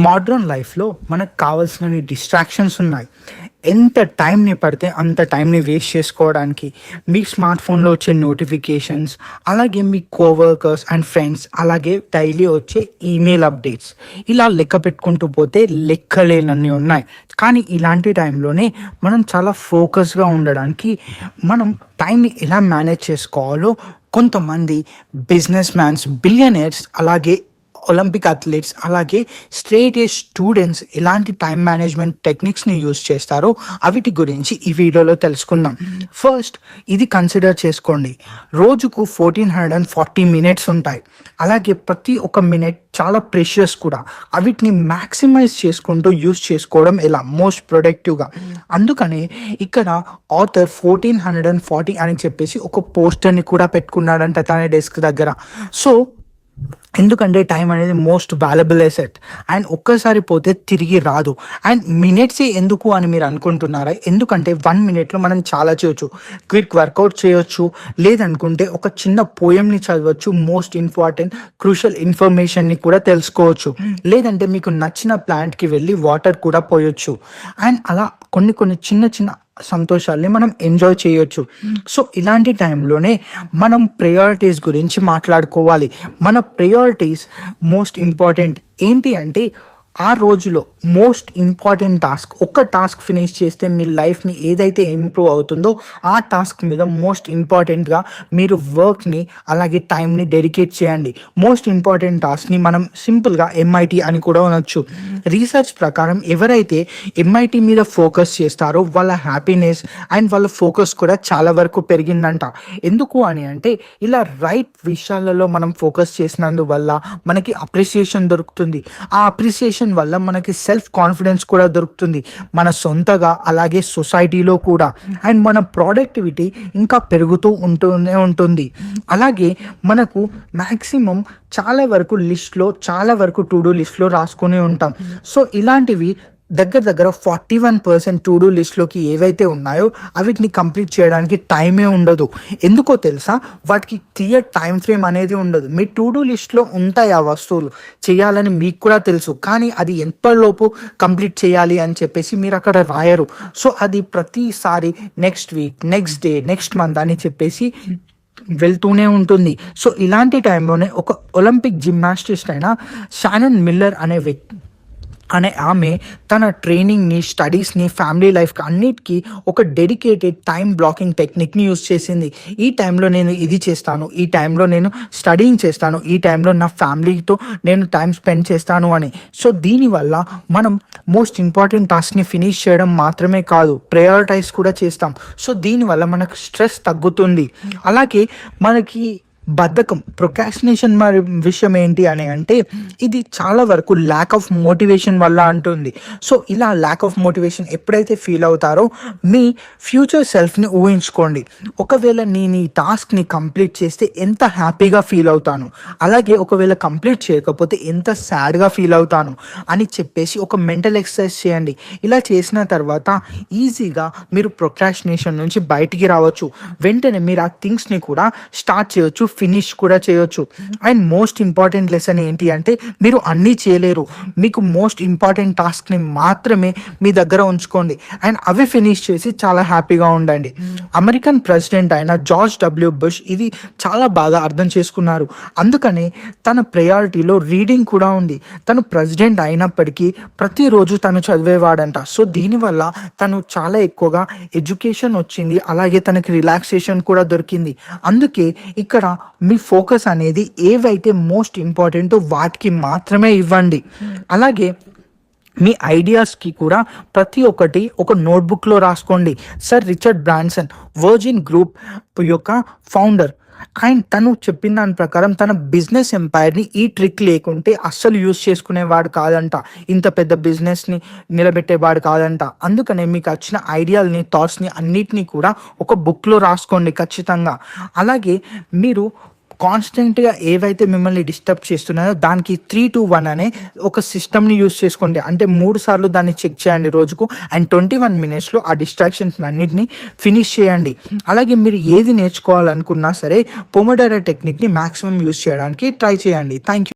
Modern లైఫ్‌లో మనకు కావాల్సినన్ని డిస్ట్రాక్షన్స్ ఉన్నాయి. ఎంత టైంని పడితే అంత టైంని వేస్ట్ చేసుకోవడానికి మీ స్మార్ట్ ఫోన్‌లో వచ్చే నోటిఫికేషన్స్, అలాగే మీ కోవర్కర్స్ అండ్ ఫ్రెండ్స్, అలాగే డైలీ వచ్చే ఈమెయిల్ అప్డేట్స్, ఇలా లెక్క పెట్టుకుంటూ పోతే లెక్కలేనన్ని ఉన్నాయి. కానీ ఇలాంటి టైంలోనే మనం చాలా ఫోకస్‌గా ఉండడానికి మనం టైంని ఎలా మేనేజ్ చేసుకోవాలో కొంతమంది బిజినెస్ మ్యాన్స్, బిలియనీర్స్, అలాగే ఒలింపిక్ అథ్లెట్స్, అలాగే స్ట్రెయిట్ ఏజ్ స్టూడెంట్స్ ఎలాంటి టైం మేనేజ్మెంట్ టెక్నిక్స్ని యూజ్ చేస్తారో అవిటి గురించి ఈ వీడియోలో తెలుసుకుందాం. ఫస్ట్ ఇది కన్సిడర్ చేసుకోండి. రోజుకు 1440 మినిట్స్ ఉంటాయి. అలాగే ప్రతి ఒక్క మినిట్ చాలా ప్రెషియస్ కూడా. అవిటిని మ్యాక్సిమైజ్ చేసుకుంటూ యూజ్ చేసుకోవడం ఎలా మోస్ట్ ప్రొడక్టివ్గా. అందుకని ఇక్కడ ఆథర్ 1440 అని చెప్పేసి ఒక పోస్టర్ని కూడా పెట్టుకున్నాడంట తన డెస్క్ దగ్గర. సో ఎందుకంటే టైం అనేది మోస్ట్ వాల్యుబుల్ ఎసెట్ అండ్ ఒక్కసారి పోతే తిరిగి రాదు. అండ్ మినిట్సే ఎందుకు అని మీరు అనుకుంటున్నారా? ఎందుకంటే 1 మినిట్లో మనం చాలా చేయొచ్చు. క్విక్ వర్కౌట్ చేయొచ్చు, లేదనుకుంటే ఒక చిన్న పోయంని చదవచ్చు, మోస్ట్ ఇంపార్టెంట్ క్రూషియల్ ఇన్ఫర్మేషన్ని కూడా తెలుసుకోవచ్చు, లేదంటే మీకు నచ్చిన ప్లాంట్కి వెళ్ళి వాటర్ కూడా పోయొచ్చు. అండ్ అలా కొన్ని చిన్న చిన్న సంతోషాల్ని మనం ఎంజాయ్ చేయొచ్చు. సో ఇలాంటి టైంలోనే మనం ప్రయారిటీస్ గురించి మాట్లాడుకోవాలి. మన ప్రయారిటీస్ మోస్ట్ ఇంపార్టెంట్ ఏంటి అంటే, ఆ రోజులో మోస్ట్ ఇంపార్టెంట్ టాస్క్, ఒక్క టాస్క్ ఫినిష్ చేస్తే మీ లైఫ్ని ఏదైతే ఇంప్రూవ్ అవుతుందో ఆ టాస్క్ మీద మోస్ట్ ఇంపార్టెంట్గా మీరు వర్క్ని అలాగే టైంని డెడికేట్ చేయండి. మోస్ట్ ఇంపార్టెంట్ టాస్క్ని మనం సింపుల్గా MIT అని కూడా అనొచ్చు. రీసెర్చ్ ప్రకారం ఎవరైతే MIT మీద ఫోకస్ చేస్తారో వాళ్ళ హ్యాపీనెస్ అండ్ వాళ్ళ ఫోకస్ కూడా చాలా వరకు పెరిగిందంట. ఎందుకు అని అంటే, ఇలా రైట్ విషయాలలో మనం ఫోకస్ చేసినందువల్ల మనకి అప్రిసియేషన్ దొరుకుతుంది. ఆ అప్రిసియేషన్ వల్ల మనకి సెల్ఫ్ కాన్ఫిడెన్స్ కూడా దొరుకుతుంది, మన సొంతగా అలాగే సొసైటీలో కూడా. అండ్ మన ప్రొడక్టివిటీ ఇంకా పెరుగుతూ ఉంటుంది. అలాగే మనకు మ్యాక్సిమం చాలా వరకు టు డూ లిస్ట్లో రాసుకొని ఉంటాం. సో ఇలాంటివి దగ్గర 41% టు డూ లిస్ట్లోకి ఏవైతే ఉన్నాయో అవిటిని కంప్లీట్ చేయడానికి టైమే ఉండదు. ఎందుకో తెలుసా? వాటికి క్లియర్ టైం ఫ్రేమ్ అనేది ఉండదు. మీ టు డూ లిస్ట్లో ఉంటాయి ఆ వస్తువులు చేయాలని మీకు కూడా తెలుసు, కానీ అది ఎంతలోపు కంప్లీట్ చేయాలి అని చెప్పేసి మీరు అక్కడ రాయరు. సో అది ప్రతిసారి next week, next day, next month అని చెప్పేసి వెళ్తూనే ఉంటుంది. సో ఇలాంటి టైంలోనే ఒక ఒలింపిక్ జిమ్నాస్టిస్ట్ అయిన షానన్ మిల్లర్ అనే ఆమె తన ట్రైనింగ్ని, స్టడీస్ని, ఫ్యామిలీ లైఫ్కి అన్నిటికీ ఒక డెడికేటెడ్ టైం బ్లాకింగ్ టెక్నిక్ని యూజ్ చేసింది. ఈ టైంలో నేను ఇది చేస్తాను, ఈ టైంలో నేను స్టడీయింగ్ చేస్తాను, ఈ టైంలో నా ఫ్యామిలీతో నేను టైం స్పెండ్ చేస్తాను అని. సో దీనివల్ల మనం మోస్ట్ ఇంపార్టెంట్ టాస్క్ని ఫినిష్ చేయడం మాత్రమే కాదు, ప్రయారిటైజ్ కూడా చేస్తాం. సో దీనివల్ల మనకు స్ట్రెస్ తగ్గుతుంది. అలాగే మనకి బద్ధకం, ప్రొకాస్టినేషన్ మరి విషయం ఏంటి అని అంటే, ఇది చాలా వరకు ల్యాక్ ఆఫ్ మోటివేషన్ వల్ల అంటుంది. సో ఇలా ల్యాక్ ఆఫ్ మోటివేషన్ ఎప్పుడైతే ఫీల్ అవుతారో మీ ఫ్యూచర్ సెల్ఫ్ని ఊహించుకోండి. ఒకవేళ నేను ఈ టాస్క్ని కంప్లీట్ చేస్తే ఎంత హ్యాపీగా ఫీల్ అవుతాను, అలాగే ఒకవేళ కంప్లీట్ చేయకపోతే ఎంత సాడ్గా ఫీల్ అవుతాను అని చెప్పేసి ఒక మెంటల్ ఎక్సర్సైజ్ చేయండి. ఇలా చేసిన తర్వాత ఈజీగా మీరు ప్రొకాస్టినేషన్ నుంచి బయటికి రావచ్చు. వెంటనే మీరు ఆ థింగ్స్ని కూడా స్టార్ట్ చేయొచ్చు, ఫినిష్ కూడా చేయొచ్చు. అండ్ మోస్ట్ ఇంపార్టెంట్ లెసన్ ఏంటి అంటే, మీరు అన్నీ చేయలేరు. మీకు మోస్ట్ ఇంపార్టెంట్ టాస్క్ని మాత్రమే మీ దగ్గర ఉంచుకోండి అండ్ అవి ఫినిష్ చేసి చాలా హ్యాపీగా ఉండండి. అమెరికన్ ప్రెసిడెంట్ అయిన జార్జ్ W. బుష్ ఇది చాలా బాగా అర్థం చేసుకున్నారు. అందుకనే తన ప్రయారిటీలో రీడింగ్ కూడా ఉంది. తను ప్రెసిడెంట్ అయినప్పటికీ ప్రతిరోజు తను చదివేవాడంట. సో దీనివల్ల తను చాలా ఎక్కువగా ఎడ్యుకేషన్ వచ్చింది, అలాగే తనకి రిలాక్సేషన్ కూడా దొరికింది. అందుకే ఇక్కడ మీ ఫోకస్ అనేది ఏవైతే మోస్ట్ ఇంపార్టెంటో వాటికి మాత్రమే ఇవ్వండి. అలాగే మీ ఐడియాస్కి కూడా ప్రతి ఒక్కటి ఒక నోట్బుక్లో రాసుకోండి. Sir Richard Branson virgin group యొక్క ఫౌండర్, అండ్ తను చెప్పిన దాని ప్రకారం తన బిజినెస్ ఎంపైర్ని ఈ ట్రిక్ లేకుంటే అస్సలు యూజ్ చేసుకునేవాడు కాదంట, ఇంత పెద్ద బిజినెస్ని నిలబెట్టేవాడు కాదంట. అందుకనే మీకు వచ్చిన ఐడియాలని, థాట్స్ని అన్నిటినీ కూడా ఒక బుక్లో రాసుకోండి ఖచ్చితంగా. అలాగే మీరు కాన్స్టెంట్గా ఏవైతే మిమ్మల్ని డిస్టర్బ్ చేస్తున్నాయో దానికి 3-2-1 అనే ఒక సిస్టమ్ని యూజ్ చేసుకోండి. అంటే 3 సార్లు దాన్ని చెక్ చేయండి రోజుకు, అండ్ 21 మినిట్స్లో ఆ డిస్ట్రాక్షన్స్ అన్నిటిని ఫినిష్ చేయండి. అలాగే మీరు ఏది నేర్చుకోవాలనుకున్నా సరే పొమోడోరో టెక్నిక్ని మ్యాక్సిమం యూజ్ చేయడానికి ట్రై చేయండి. Thank you.